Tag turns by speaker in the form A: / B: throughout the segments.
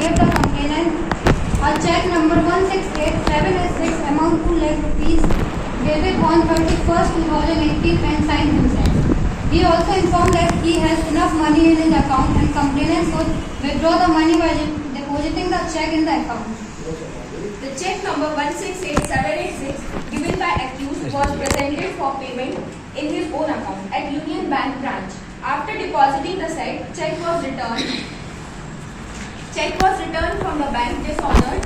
A: gave the complainant a check number 168786 amount 2 lakh rupees dated on 31st 2018 and signed himself. He also informed that he has enough money in his account and complainant should withdraw the money by depositing the check in the account.
B: The check number 168786 given by accused was presented for payment in his own account at Union Bank branch. After depositing the said, check was returned from the bank dishonored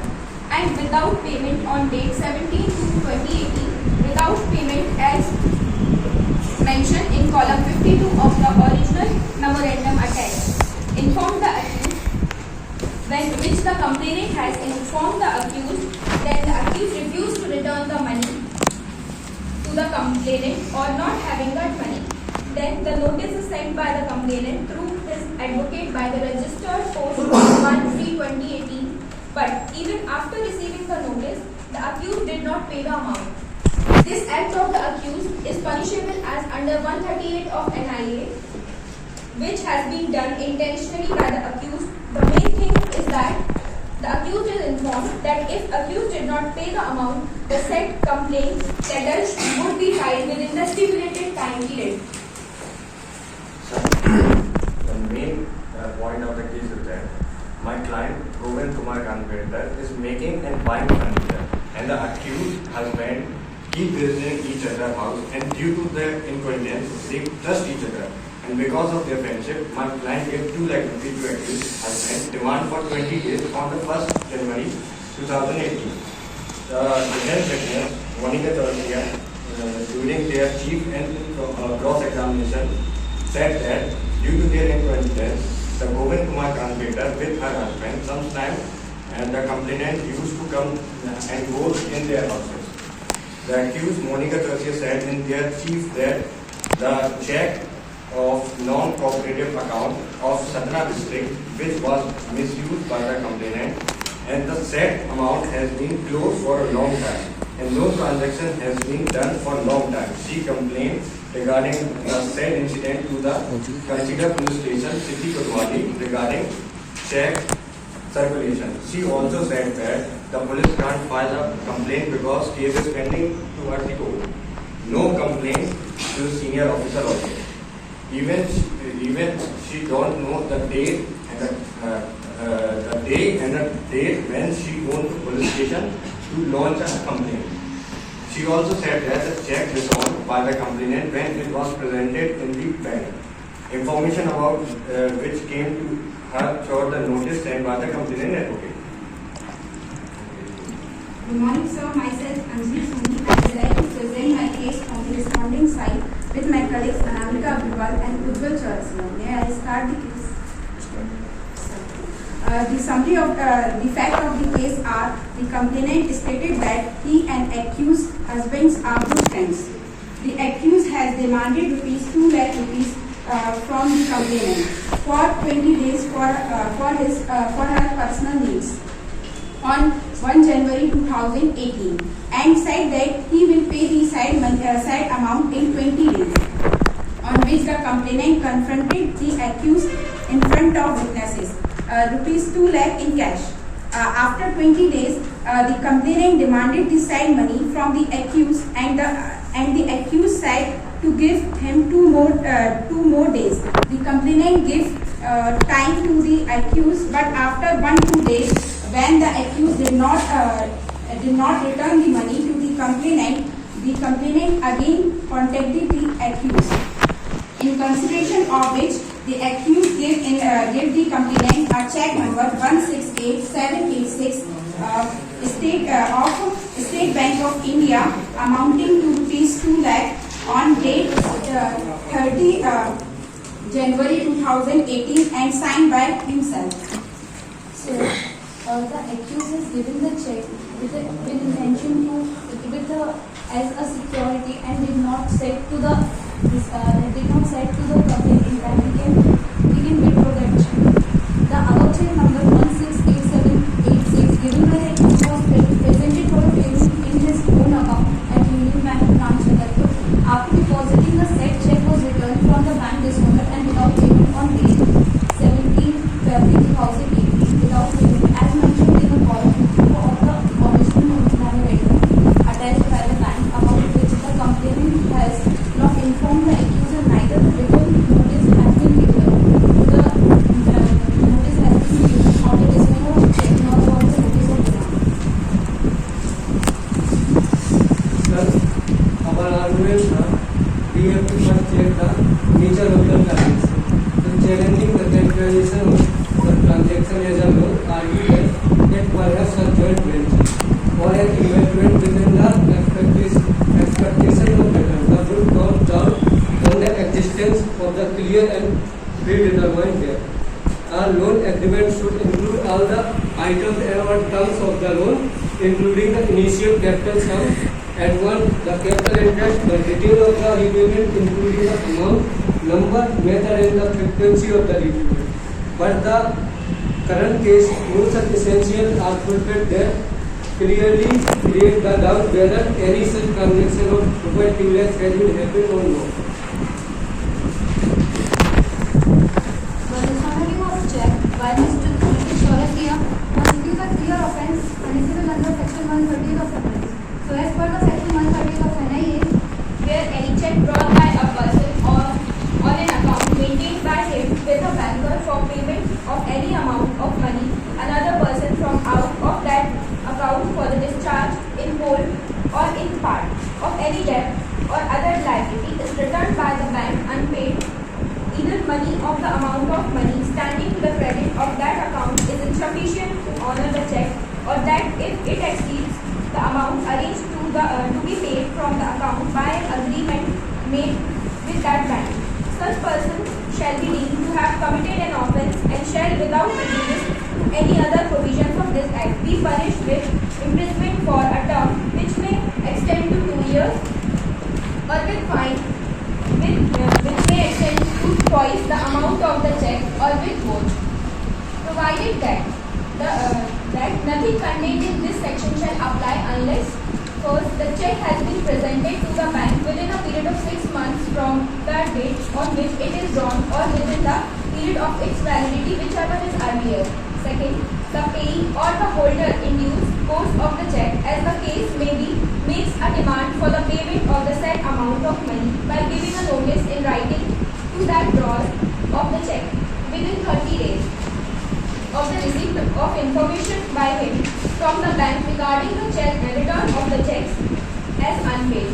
B: and without payment on date 17/2/2018 without payment as mentioned in column 52 of the original memorandum attached. Informed the accused, which the complainant has informed the accused, then the accused refused to return the money to the complainant or not having that money. Then the notice is sent by the complainant through his advocate by the registered post 1/3/2018. But even after receiving the notice, the accused did not pay the amount. This act of the accused is punishable as under 138 of NIA, which has been done intentionally by the accused. The main thing is that the accused is informed that if accused did not pay the amount, the said complaint settled would be filed within the stipulated time period.
C: The main point of the case is that my client, Govind Kumar Kanpedkar, is making and buying furniture, and the accused husband keep visiting each other's house, and due to their acquaintance, they trust each other. And because of their friendship, my client gave 2 lakh rupees to accused husband, demand for 20 days on the 1st January 2018. The defense witness, Monica Chordia, during their chief and cross-examination, said that due to their acquaintance, the Govind Kumar Kanpedkar with her husband, sometimes and the complainant used to come and go in their houses. The accused, Monica Chordia, said in their chief that the check of non-cooperative account of Satna district, which was misused by the complainant, and the said amount has been closed for a long time, and no transaction has been done for a long time. She complained regarding the said incident to the considered police station, City Kotwali, regarding check circulation. She also said that the police can't file a complaint because case is pending towards the court. No complaint to senior officer also. Even she don't know the date and the date when she went to police station to launch a complaint. She also said that the check returned by the complainant when it was presented in the bank. Information about which came to her through the notice sent by the complainant advocate.
A: Good morning, sir. Myself, Anjali Soni. I would like to present my case on the responding side with my colleagues Anamika Abhiwal and Ujjwal Chaurasia. May I start the case? The summary of the fact of the case are: the complainant stated that he and accused husbands are good friends. The accused has demanded ₹2 lakh from the complainant for 20 days for her personal needs on 1 January 2018 and said that he will pay the said amount in 20 days, on which the complainant confronted the accused in front of witnesses, ₹2 lakh in cash. After 20 days, the complainant demanded the said money from the accused and the accused said to give him two more days. The complainant gave time to the accused, but after 1-2 days, when the accused did not return the money to the complainant again contacted the accused. In consideration of which, the accused gave the complainant a check number 168786 State Bank of India amounting to ₹2 lakh on date 30 January 2018 and signed by himself.
D: So, the accused has given the check with intention to as a security and did not set to the complainant that we can withdraw that check. The above check number 168786 given by the accused was presented for payment in his own account at Union Bank branch. After depositing the said check was returned from the bank dishonored and without payment on date 17 February 2018 without payment
E: of the clear and predetermined debt. Our loan agreement should include all the items and terms of the loan, including the initial capital sum, advance, the capital interest, the detail of the repayment, including the amount, number, method, and the frequency of the repayment. But the current case, no such essentials are fulfilled that clearly create the doubt whether any such transaction of Rupee 2 lakhs has been happened or not.
D: The dishonoring of check by Mr. Chaurasia constitutes a clear offence punishable under Section 130 of the Act. So, as per the Section 130 of NIA,
B: where any check drawn by a person or on an account maintained by him with a banker for payment of any amount of money, another person from out of that account for the discharge in whole or in part of any debt or other liability is returned by the bank unpaid, either money of the amount of money standing to the credit of that account is insufficient to honor the check, or that if it exceeds the amount arranged to be paid from the account by an agreement made with that bank. Such person shall be deemed to have committed an offence and shall, without prejudice to any other provisions of this Act, be punished with imprisonment for a term which may extend to 2 years, or with fine which may extend to twice the amount of the check, or with both, provided that nothing contained in this section shall apply unless first the check has been presented to the bank within a period of 6 months from the date on which it is drawn, or within the period of its validity, whichever is earlier. Second, the payee or the holder in due course of the check, as the case may be, makes a demand for the payment of the said amount of money by giving a notice in writing to that drawer of the check within 30 days of the receipt of information by him from the bank regarding the check and return of the checks as unpaid.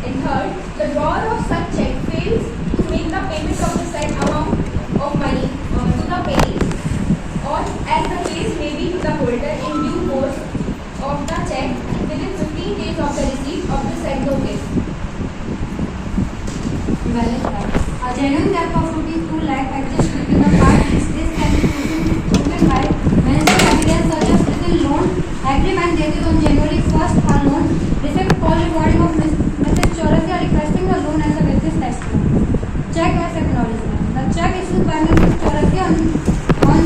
B: And third, the drawer of such check fails to make the payment of the said amount of money to the payee, or as the case may be to the holder in due course of the check within 15 days of the receipt of the said notice.
D: valid right. A genuine debt of ₹2 lakh exists within the parties. This can be proven by mentioning evidence such as within loan agreement dated on January 1st, a loan receipt call recording of Mrs. Chaurasia requesting the loan as a witness testimony. Check as acknowledgement. The check issued by Mrs. Chaurasia on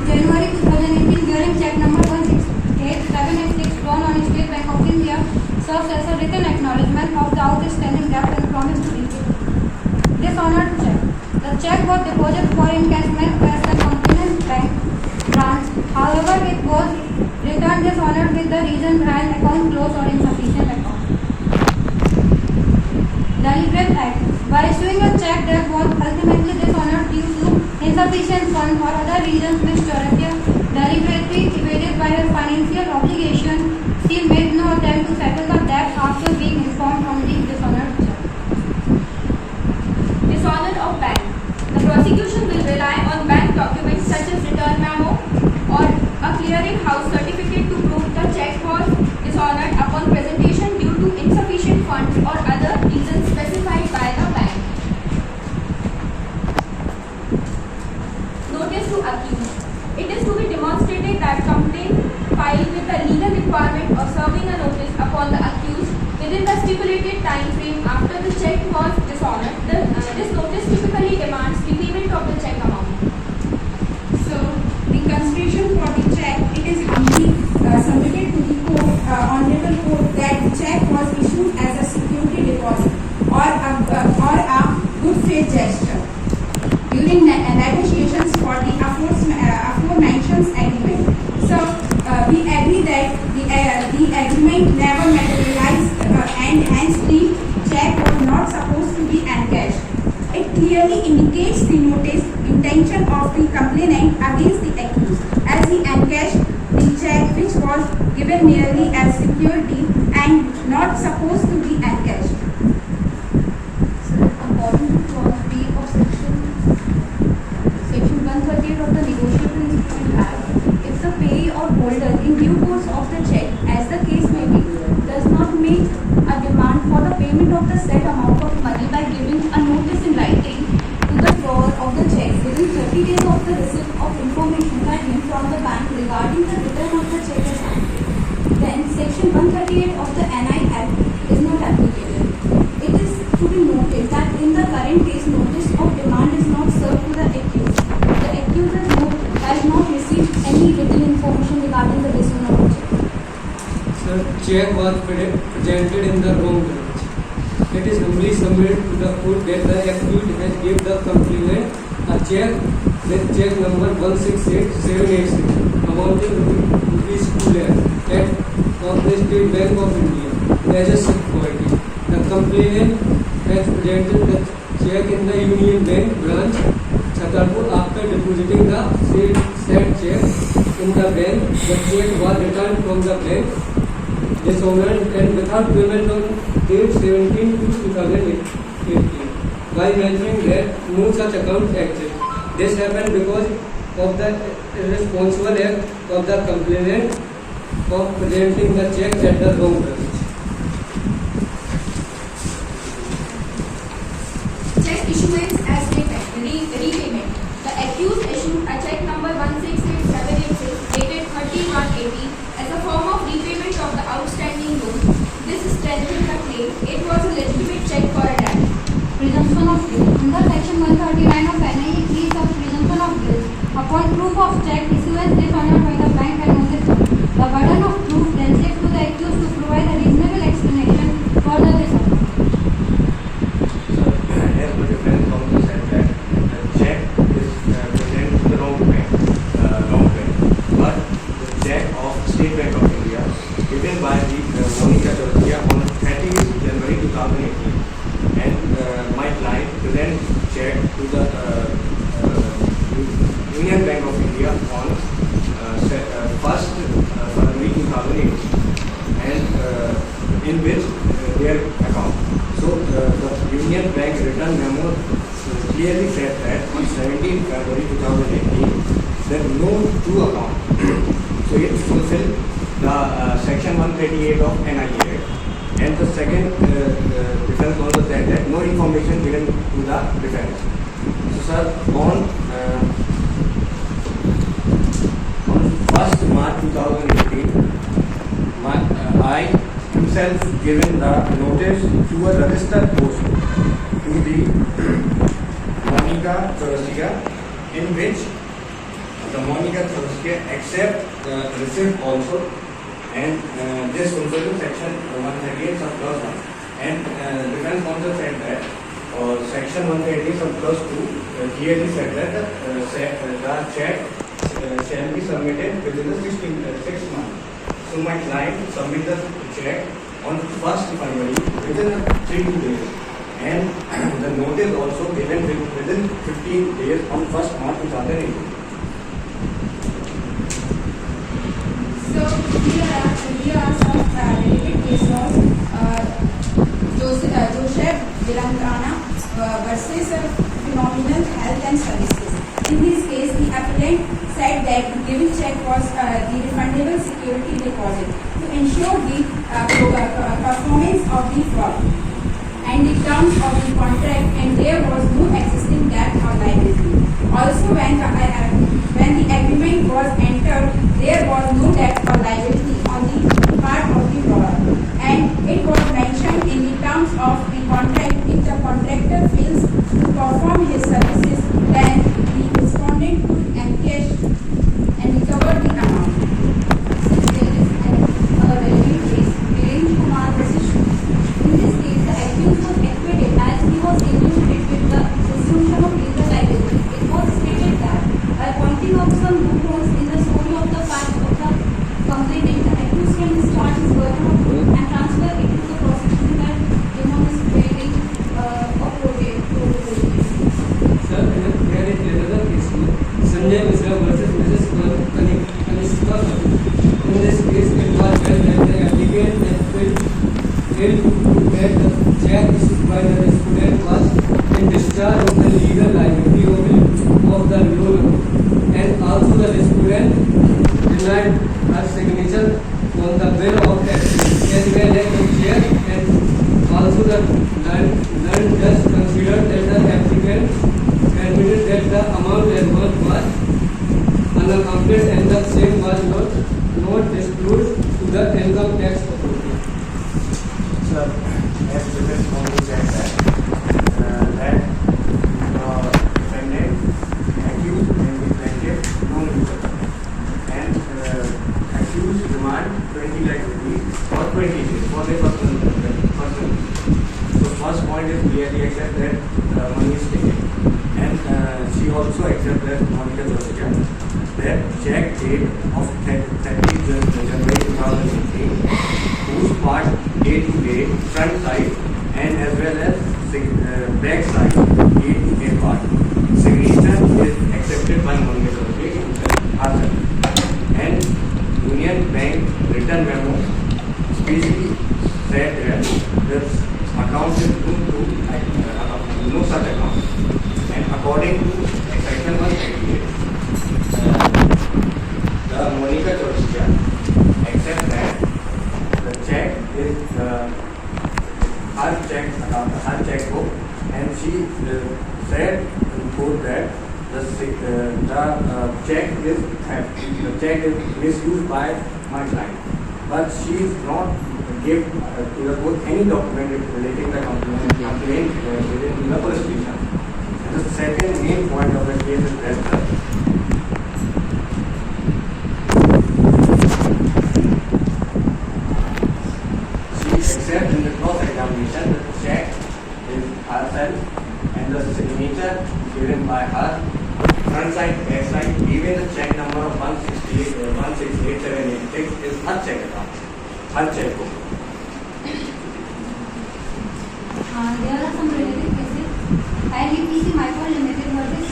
D: January 2018 bearing check number 168,786 drawn on State Bank of India serves as a written acknowledgement of the outstanding debt and promise to repay. Dishonored check. The check was deposited for encashment as the complainant bank branch. However, it was returned dishonored with the reason behind account closed or insufficient account. Deliberate act. By issuing a check that was ultimately dishonored due to insufficient funds or other reasons, Ms. Chaurasia deliberately evaded by her financial obligation. She made no attempt to settle the debt after being informed on the dishonored check.
B: Dishonor of bank. The prosecution will rely on bank documents such as return memo or a clearing house certificate to prove the check was dishonored upon presentation due to insufficient funds or other reasons specified by the bank. Notice to accused. It is to be demonstrated that complaint filed with the legal requirement of serving a notice upon the accused within the stipulated time frame after the check was dishonored. This notice typically demands repayment of the check amount.
A: So, the consideration for the check, it is humbly submitted to the court, honorable court, that the check was issued as a security deposit or a good faith gesture during negotiations for the aforementioned agreement. So, we agree that the agreement never materialized and hence the check was not supposed to be encashed. It clearly indicates the notice intention of the complainant against the accused, as he encashed the check which was given merely as security and not supposed to be encashed.
D: According to clause B of section 138 of the Negotiable Instrument Act, if the payee or holder in due course of the check, as the case may be, does not make a demand for the payment of the said amount of money by giving a notice in writing receipt of information by him from the bank regarding the return of the check is active, then Section 138 of the NI Act is not applicable. It is to be noted that in the current case, notice of demand is not served to the accused. The accused has not received any written information regarding the return of the check.
E: Sir, check was presented in the wrong branch. It is humbly submitted to the court that the accused has given the complainant a check with check number 168786 amounting to rupees 2 lakh at of the State Bank of India as a security. The complainant has presented the check in the Union Bank branch Chhatarpur. After depositing the said check in the bank, the check was returned from the bank dishonored and without payment on date 17/2018 by mentioning that no such account exists. This happened because of the irresponsible act of the complainant of presenting the check at the wrong branch.
B: Check issuance as repayment. The accused issued a check number 168786 dated 30/1/18 as a form of repayment of the outstanding loan. This strengthened the claim it was a legitimate check for a debt.
D: Presumption of guilt. Under Section 139 of NI, it is a presumption of guilt. Upon proof of check issuance dishonored by the bank and notice, the burden of proof then shifts to the accused to provide a reasonable explanation for the dishonor.
C: So, as the defense counsel said that the check is present to the wrong bank, but the check of State Bank of India given by the Monica Chorsia on 30th January 2018, and my client present check to the Union Bank of India on 1st February 2018, and in which their account. So the Union Bank return memo clearly said that on 17th February 2018 there are no two account. So it fulfilled the Section 138 of NI Act. And the second defense counsel said that no information given to the defense. So sir, on 1st March 2018, I himself given the notice to a registered post to the Monica Chorsia, in which the Monica Chorsia accept the receipt also, and this fulfills Section 138 sub clause 1. And defense counsel said that Section 138 sub clause 2 clearly said that the check shall be submitted within the 6 months. So my client submitted the check on 1st February within 3 days, and the notice also given within 15 days on 1st March 2018.
A: So here are some related case laws. Joseph Vilangana versus Phenomenal Health and Services. In this case, the appellant said that the given check was the refundable security deposit to ensure the performance of the fraud and the terms of the contract, and there was no existing debt or liability. Also, when the agreement was entered, there was no debt or liability on the part of the borrower, and it was mentioned in the terms of the contract, if the contractor fails to perform his services, then the respondent could encash and recover the amount.
D: Since there is a relevant case, Viren Kumar versus Shukla. In this case, the accused was acquitted as he was able to with the presumption of legal liability. It was stated that by pointing out some loopholes in the story of the facts of the complainant, the accused can discharge his burden of proof and transfer it to the prosecution that demonstrating of probability.
E: Sir, there is another case, Sanjay Mishra versus Mrs. Kanishka. In this case, it was held that the applicant had failed to prove that the check issued by the student was in discharge of the legal liability of the loan, and also the student denied her signature on the bill of exchange as well as the check, and also the learned just considered that the applicant admitted that the amount advanced was
C: date of 30th January 2016, whose part A to A, front side, and as well as back side, A to A part. Signature is accepted by Mangalore herself. And Union Bank return memo specially said that the account is linked to no such account. And according to section 138, the Monica Chorisia accepts that the check is her checkbook, and she said in court that the check is misused by my client, but she is not give to the court any document relating the complaint within the police station. And the second main point of the case is that she accepts in the cross examination that the check is herself and the signature given by her, front side, back side, even the check number of 168,786 is her check account, her checkbook.
D: There are some related cases. INPC Micro Limited versus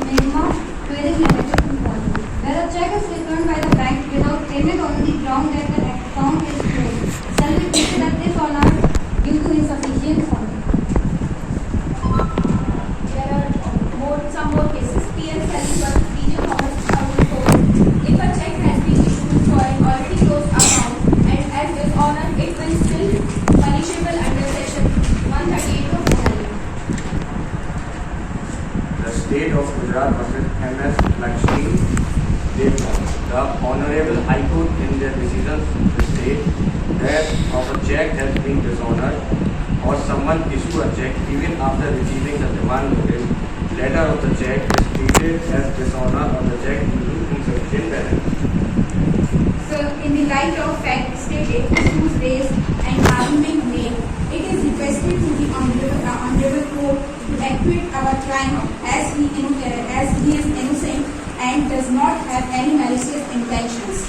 D: Magma Trading Limited Company, where a check is returned by the bank without payment on the ground that the account is closed. Shall be treated as dishonor due to insufficient funding.
B: There are some more cases. PL Selling versus PJ Thomas 2004. If a check has been issued for an already closed account and as dishonor, it will still punishable under section 138 of the law.
C: The state of Gujarat versus MS Lakshmi Devta. The Honorable High Court in their decisions state that of a check has been dishonored or someone issue a check even after receiving the demand notice, letter of the check is treated as dishonor or the check is insufficient balance.
A: So, in the light of fact stated, issues raised, and argument made, it is requested to the honorable court to acquit our client as he is innocent and does not have any malicious intentions.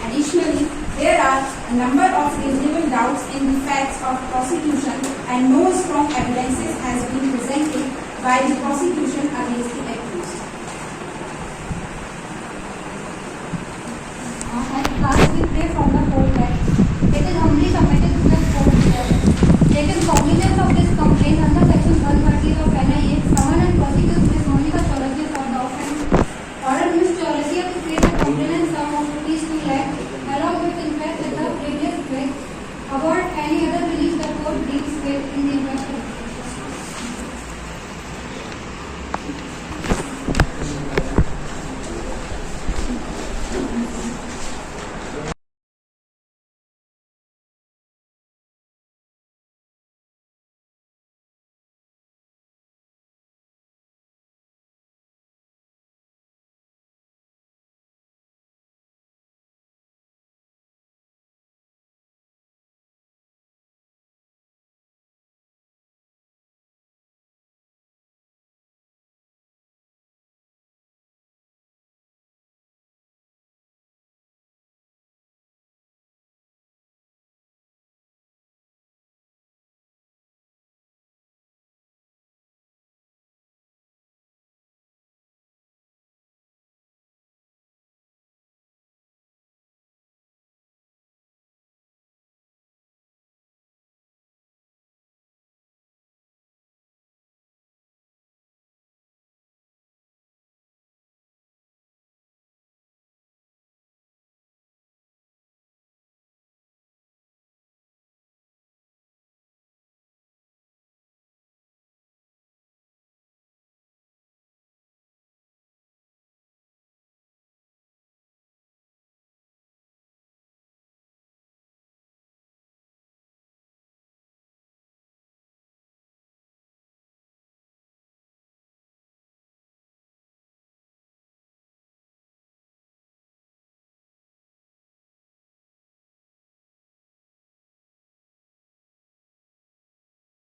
A: Additionally, there are a number of reasonable doubts in the facts of prosecution, and no strong evidences has been presented by the prosecution against the